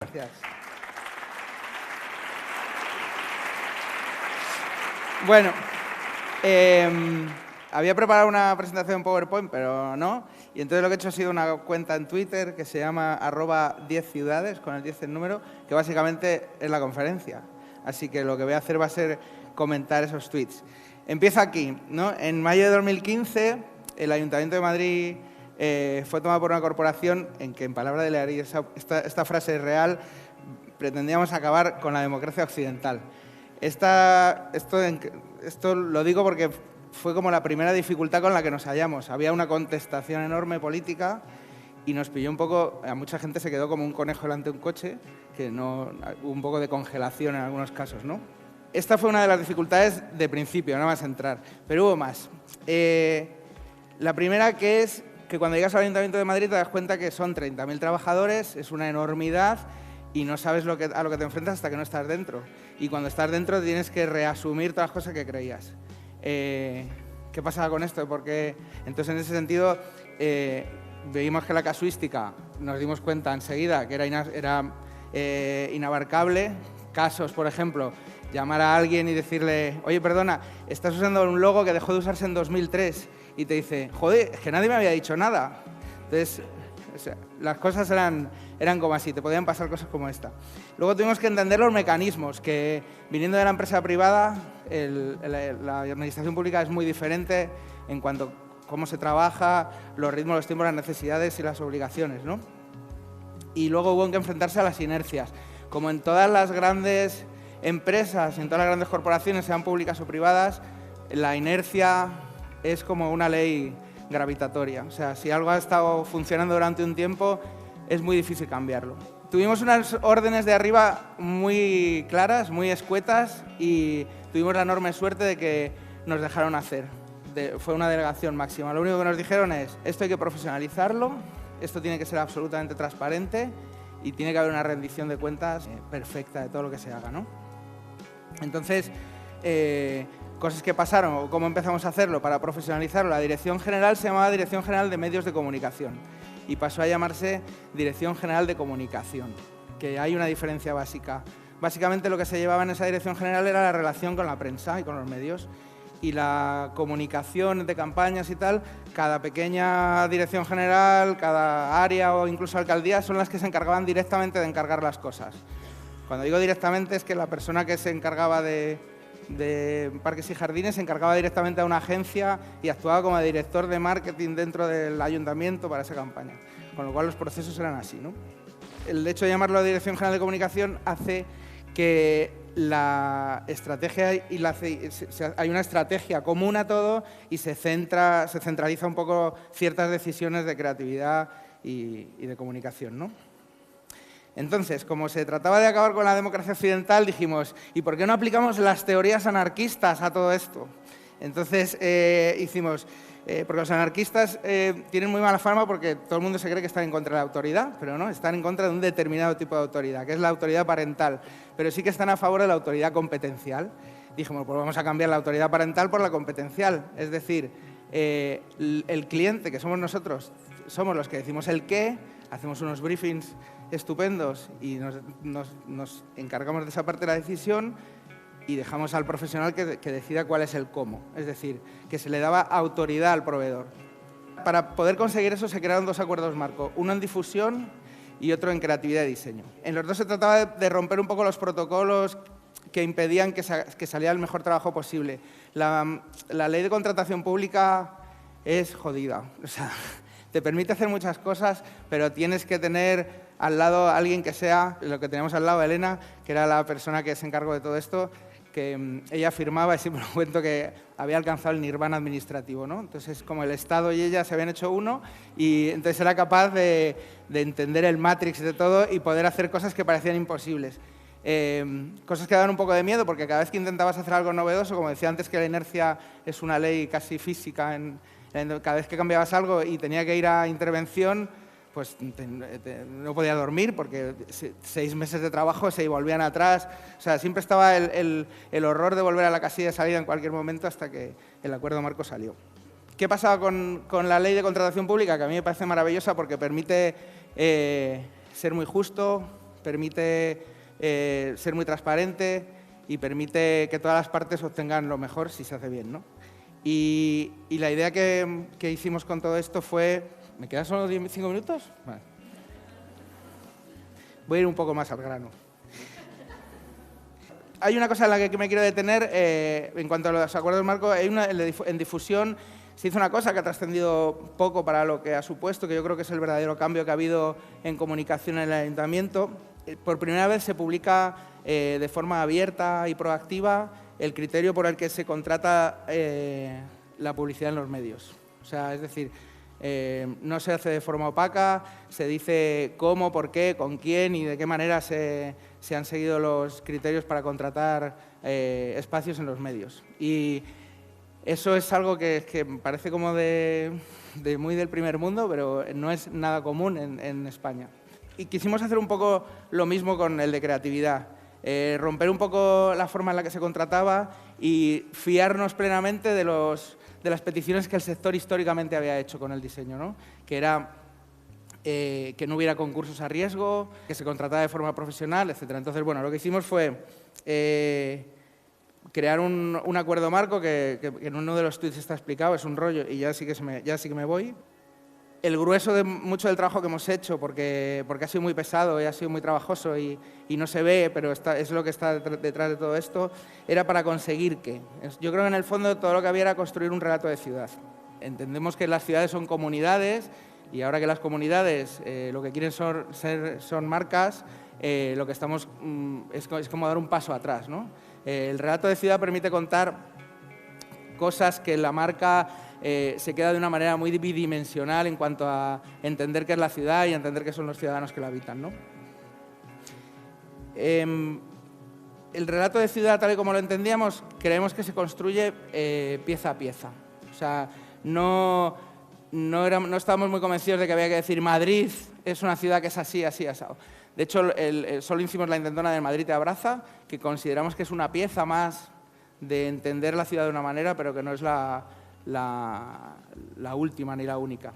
Gracias. Bueno, había preparado una presentación en PowerPoint, pero no. Y entonces lo que he hecho ha sido una cuenta en Twitter que se llama @10ciudades, con el 10 en número, que básicamente es la conferencia. Así que lo que voy a hacer va a ser comentar esos tweets. Empieza aquí, ¿no? En mayo de 2015, el Ayuntamiento de Madrid fue tomado por una corporación en que, en palabras de Learí, esta frase es real, pretendíamos acabar con la democracia occidental. Esto lo digo porque fue como la primera dificultad con la que nos hallamos. Había una contestación enorme política y nos pilló un poco, a mucha gente se quedó como un conejo delante de un coche, que no, hubo un poco de congelación en algunos casos, ¿no? Esta fue una de las dificultades de principio, no vas a entrar, pero hubo más. La primera, que es que cuando llegas al Ayuntamiento de Madrid te das cuenta que son 30.000 trabajadores, es una enormidad y no sabes a lo que te enfrentas hasta que no estás dentro. Y cuando estás dentro tienes que reasumir todas las cosas que creías. ¿Qué pasaba con esto? Porque entonces, en ese sentido, vimos que la casuística, nos dimos cuenta enseguida que era inabarcable. Casos, por ejemplo, llamar a alguien y decirle, oye, perdona, estás usando un logo que dejó de usarse en 2003. Y te dice, joder, es que nadie me había dicho nada. Entonces, las cosas eran como así, te podían pasar cosas como esta. Luego tuvimos que entender los mecanismos, que viniendo de la empresa privada, la administración pública es muy diferente en cuanto a cómo se trabaja, los ritmos, los tiempos, las necesidades y las obligaciones, ¿no? Y luego hubo que enfrentarse a las inercias. Como en todas las grandes empresas, en todas las grandes corporaciones, sean públicas o privadas, la inercia es como una ley gravitatoria. O sea, si algo ha estado funcionando durante un tiempo, es muy difícil cambiarlo. Tuvimos unas órdenes de arriba muy claras, muy escuetas, y tuvimos la enorme suerte de que nos dejaron hacer. Fue una delegación máxima. Lo único que nos dijeron es, esto hay que profesionalizarlo, esto tiene que ser absolutamente transparente y tiene que haber una rendición de cuentas perfecta de todo lo que se haga, ¿no? Entonces, cosas que pasaron o cómo empezamos a hacerlo para profesionalizarlo. La Dirección General se llamaba Dirección General de Medios de Comunicación y pasó a llamarse Dirección General de Comunicación, que hay una diferencia básica. Básicamente lo que se llevaba en esa Dirección General era la relación con la prensa y con los medios, y la comunicación de campañas y tal, cada pequeña dirección general, cada área o incluso alcaldía son las que se encargaban directamente de encargar las cosas. Cuando digo directamente es que la persona que se encargaba de parques y jardines se encargaba directamente a una agencia y actuaba como director de marketing dentro del ayuntamiento para esa campaña, con lo cual los procesos eran así, ¿no? El hecho de llamarlo Dirección General de Comunicación hace que la estrategia hay una estrategia común a todo y se centraliza un poco ciertas decisiones de creatividad y de comunicación, ¿no? Entonces, como se trataba de acabar con la democracia occidental, dijimos, ¿y por qué no aplicamos las teorías anarquistas a todo esto? Entonces hicimos, porque los anarquistas tienen muy mala fama porque todo el mundo se cree que están en contra de la autoridad, pero no, están en contra de un determinado tipo de autoridad, que es la autoridad parental, pero sí que están a favor de la autoridad competencial. Dijimos, pues vamos a cambiar la autoridad parental por la competencial, es decir, el cliente, que somos nosotros, somos los que decimos el qué, hacemos unos briefings estupendos y nos encargamos de esa parte de la decisión y dejamos al profesional que decida cuál es el cómo. Es decir, que se le daba autoridad al proveedor. Para poder conseguir eso se crearon dos acuerdos marco, uno en difusión y otro en creatividad y diseño. En los dos se trataba de romper un poco los protocolos que impedían que saliera el mejor trabajo posible. La ley de contratación pública es jodida. O sea, te permite hacer muchas cosas, pero tienes que tener al lado a alguien que sea, lo que tenemos al lado, Elena, que era la persona que se encargó de todo esto, que ella firmaba, y siempre cuento que había alcanzado el nirvana administrativo, ¿no? Entonces, como el Estado y ella se habían hecho uno, y entonces era capaz de entender el matrix de todo y poder hacer cosas que parecían imposibles. Cosas que daban un poco de miedo, porque cada vez que intentabas hacer algo novedoso, como decía antes que la inercia es una ley casi física, cada vez que cambiabas algo y tenía que ir a intervención, pues no podía dormir porque 6 meses de trabajo se volvían atrás. O sea, siempre estaba el horror de volver a la casilla de salida en cualquier momento hasta que el acuerdo marco salió. ¿Qué pasaba con la ley de contratación pública? Que a mí me parece maravillosa porque permite ser muy justo, permite ser muy transparente y permite que todas las partes obtengan lo mejor si se hace bien, ¿no? Y la idea que hicimos con todo esto fue... ¿Me quedan solo 5 minutos? Vale. Voy a ir un poco más al grano. Hay una cosa en la que me quiero detener en cuanto a los acuerdos marco. En difusión se hizo una cosa que ha trascendido poco para lo que ha supuesto, que yo creo que es el verdadero cambio que ha habido en comunicación en el ayuntamiento. Por primera vez se publica de forma abierta y proactiva el criterio por el que se contrata la publicidad en los medios. O sea, es decir, no se hace de forma opaca, se dice cómo, por qué, con quién y de qué manera se han seguido los criterios para contratar espacios en los medios. Y eso es algo que parece como muy del primer mundo, pero no es nada común en España. Y quisimos hacer un poco lo mismo con el de creatividad. Romper un poco la forma en la que se contrataba y fiarnos plenamente de las peticiones que el sector históricamente había hecho con el diseño, ¿no? Que era que no hubiera concursos a riesgo, que se contratara de forma profesional, etc. Entonces, bueno, lo que hicimos fue crear un acuerdo marco que en uno de los tweets está explicado, es un rollo y ya sí que me voy. El grueso de mucho del trabajo que hemos hecho, porque ha sido muy pesado y ha sido muy trabajoso y no se ve, pero es lo que está detrás de todo esto, era para conseguir que. Yo creo que en el fondo todo lo que había era construir un relato de ciudad. Entendemos que las ciudades son comunidades y ahora que las comunidades lo que quieren son marcas, lo que estamos es como dar un paso atrás, ¿no? El relato de ciudad permite contar cosas que la marca se queda de una manera muy bidimensional en cuanto a entender qué es la ciudad y entender qué son los ciudadanos que la habitan, ¿no? El relato de ciudad, tal y como lo entendíamos, creemos que se construye pieza a pieza. O sea, no estábamos muy convencidos de que había que decir Madrid es una ciudad que es así, así, asado. De hecho, solo hicimos la intentona de Madrid te abraza, que consideramos que es una pieza más de entender la ciudad de una manera, pero que no es la última ni la única.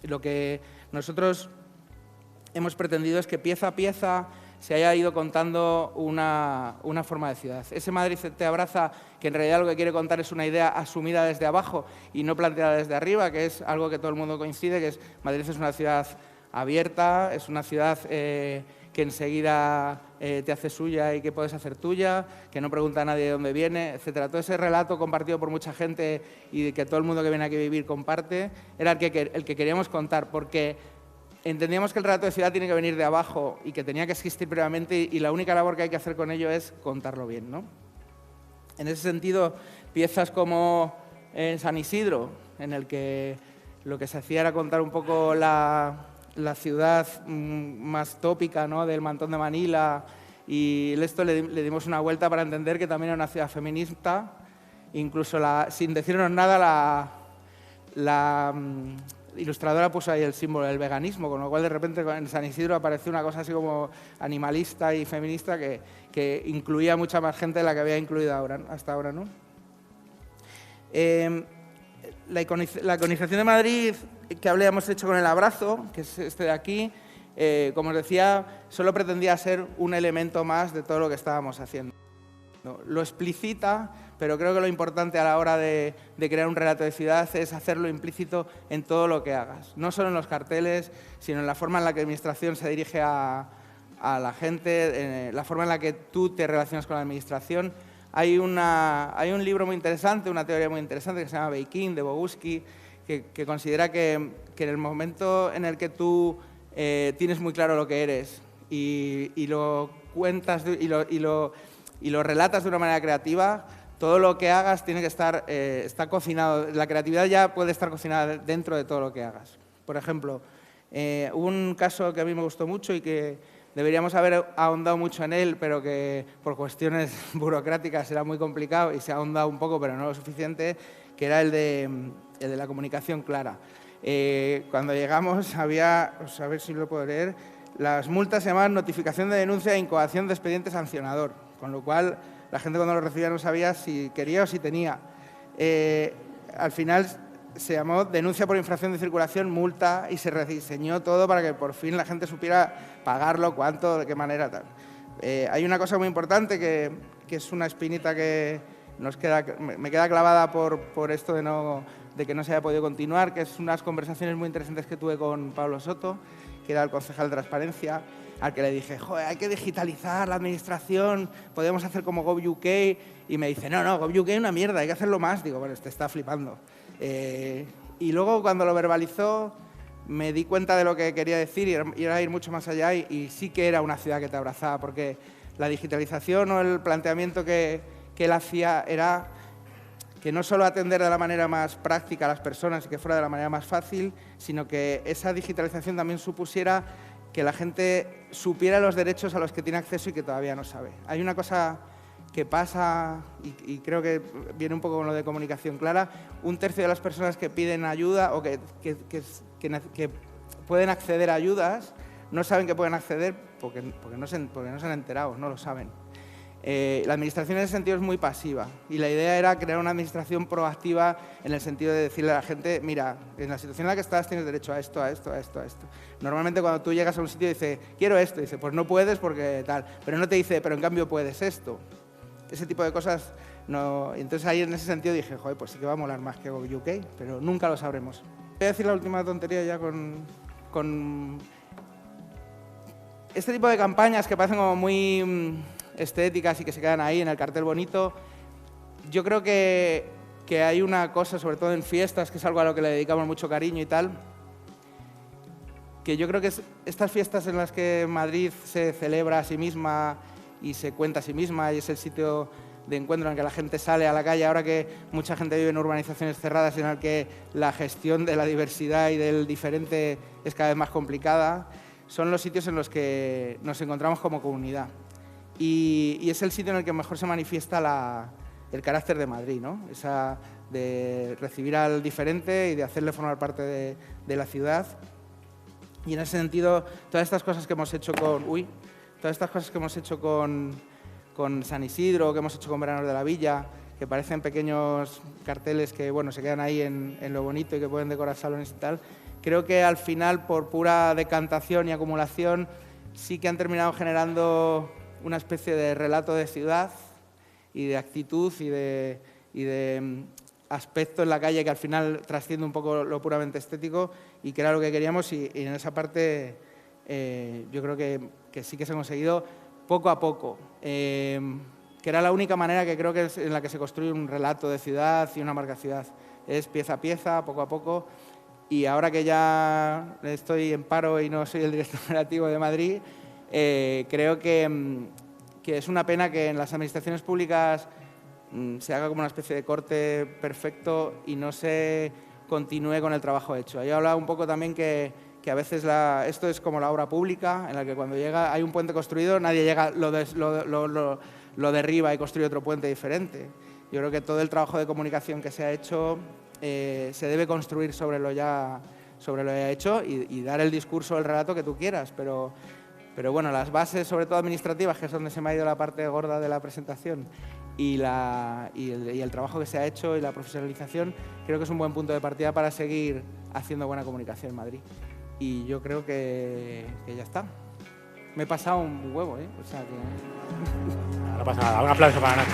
Lo que nosotros hemos pretendido es que pieza a pieza se haya ido contando una forma de ciudad. Ese Madrid te abraza, que en realidad lo que quiere contar es una idea asumida desde abajo y no planteada desde arriba, que es algo que todo el mundo coincide, que es Madrid es una ciudad abierta, es una ciudad que enseguida te hace suya y que puedes hacer tuya, que no pregunta a nadie de dónde viene, etcétera. Todo ese relato compartido por mucha gente y que todo el mundo que viene aquí a vivir comparte, era el que queríamos contar, porque entendíamos que el relato de ciudad tiene que venir de abajo y que tenía que existir previamente y la única labor que hay que hacer con ello es contarlo bien, ¿no? En ese sentido, piezas como en San Isidro, en el que lo que se hacía era contar un poco la ciudad más tópica, ¿no?, del Mantón de Manila, y esto le dimos una vuelta para entender que también era una ciudad feminista, incluso sin decirnos nada la ilustradora puso ahí el símbolo del veganismo, con lo cual de repente en San Isidro apareció una cosa así como animalista y feminista que incluía a mucha más gente de la que había incluido hasta ahora, ¿no? La iconización de Madrid que habíamos hecho con el abrazo, que es este de aquí, como os decía, solo pretendía ser un elemento más de todo lo que estábamos haciendo. Lo explicita, pero creo que lo importante a la hora de crear un relato de ciudad es hacerlo implícito en todo lo que hagas. No solo en los carteles, sino en la forma en la que la administración se dirige a la gente, la forma en la que tú te relacionas con la administración. Hay un libro muy interesante, una teoría muy interesante que se llama Beikin, de Boguski, que considera que en el momento en el que tú tienes muy claro lo que eres y lo cuentas y lo relatas de una manera creativa, todo lo que hagas tiene que está cocinado. La creatividad ya puede estar cocinada dentro de todo lo que hagas. Por ejemplo, hubo un caso que a mí me gustó mucho y que deberíamos haber ahondado mucho en él, pero que por cuestiones burocráticas era muy complicado y se ha ahondado un poco, pero no lo suficiente, que era el de la comunicación clara. Cuando llegamos había, a ver si lo puedo leer, las multas se llamaban notificación de denuncia e incoación de expediente sancionador, con lo cual la gente cuando lo recibía no sabía si quería o si tenía. Al final se llamó denuncia por infracción de circulación, multa, y se rediseñó todo para que por fin la gente supiera pagarlo, cuánto, de qué manera, tal. Hay una cosa muy importante que es una espinita que me queda clavada por esto de que no se haya podido continuar, que es unas conversaciones muy interesantes que tuve con Pablo Soto, que era el concejal de Transparencia, al que le dije, joder, hay que digitalizar la administración, podemos hacer como GovUK, y me dice, no, GovUK es una mierda, hay que hacerlo más. Digo, bueno, te está flipando. Y luego, cuando lo verbalizó, me di cuenta de lo que quería decir y era ir mucho más allá y sí que era una ciudad que te abrazaba, porque la digitalización o el planteamiento que él hacía era que no solo atender de la manera más práctica a las personas y que fuera de la manera más fácil, sino que esa digitalización también supusiera que la gente supiera los derechos a los que tiene acceso y que todavía no sabe. Hay una cosa que pasa, y creo que viene un poco con lo de comunicación clara, 1/3 de las personas que piden ayuda o que pueden acceder a ayudas no saben que pueden acceder porque no se han enterado, no lo saben. La administración en ese sentido es muy pasiva y la idea era crear una administración proactiva en el sentido de decirle a la gente, mira, en la situación en la que estás tienes derecho a esto, a esto, a esto, a esto. Normalmente cuando tú llegas a un sitio y dices, quiero esto, y dice, pues no puedes porque tal, pero no te dice, pero en cambio puedes esto. Ese tipo de cosas no. Entonces ahí en ese sentido dije, joder, pues sí que va a molar más que GovUK, pero nunca lo sabremos. Voy a decir la última tontería ya con este tipo de campañas que parecen como muy estéticas y que se quedan ahí en el cartel bonito. Yo creo que hay una cosa, sobre todo en fiestas, que es algo a lo que le dedicamos mucho cariño y tal, que yo creo que es estas fiestas en las que Madrid se celebra a sí misma y se cuenta a sí misma y es el sitio de encuentro en el que la gente sale a la calle, ahora que mucha gente vive en urbanizaciones cerradas en las que la gestión de la diversidad y del diferente es cada vez más complicada, son los sitios en los que nos encontramos como comunidad. Y es el sitio en el que mejor se manifiesta el carácter de Madrid, ¿no? Esa de recibir al diferente y de hacerle formar parte de la ciudad. Y en ese sentido, todas estas cosas que hemos hecho con San Isidro, que hemos hecho con Veranos de la Villa, que parecen pequeños carteles que bueno, se quedan ahí en lo bonito y que pueden decorar salones y tal, creo que al final, por pura decantación y acumulación, sí que han terminado generando una especie de relato de ciudad y de actitud y de aspecto en la calle que al final trasciende un poco lo puramente estético y que era lo que queríamos y en esa parte yo creo que sí que se ha conseguido poco a poco, que era la única manera que creo que es en la que se construye un relato de ciudad y una marca ciudad. Es pieza a pieza, poco a poco, y ahora que ya estoy en paro y no soy el director operativo de Madrid, creo que es una pena que en las administraciones públicas se haga como una especie de corte perfecto y no se continúe con el trabajo hecho. Yo he hablado un poco también que a veces esto es como la obra pública, en la que cuando hay un puente construido, nadie llega, lo derriba y construye otro puente diferente. Yo creo que todo el trabajo de comunicación que se ha hecho se debe construir sobre lo ya hecho y dar el discurso, el relato que tú quieras, pero bueno, las bases, sobre todo administrativas, que es donde se me ha ido la parte gorda de la presentación, y el trabajo que se ha hecho y la profesionalización, creo que es un buen punto de partida para seguir haciendo buena comunicación en Madrid. Y yo creo que ya está. Me he pasado un huevo, ¿eh? O sea que... No pasa nada. Un aplauso para Nacho.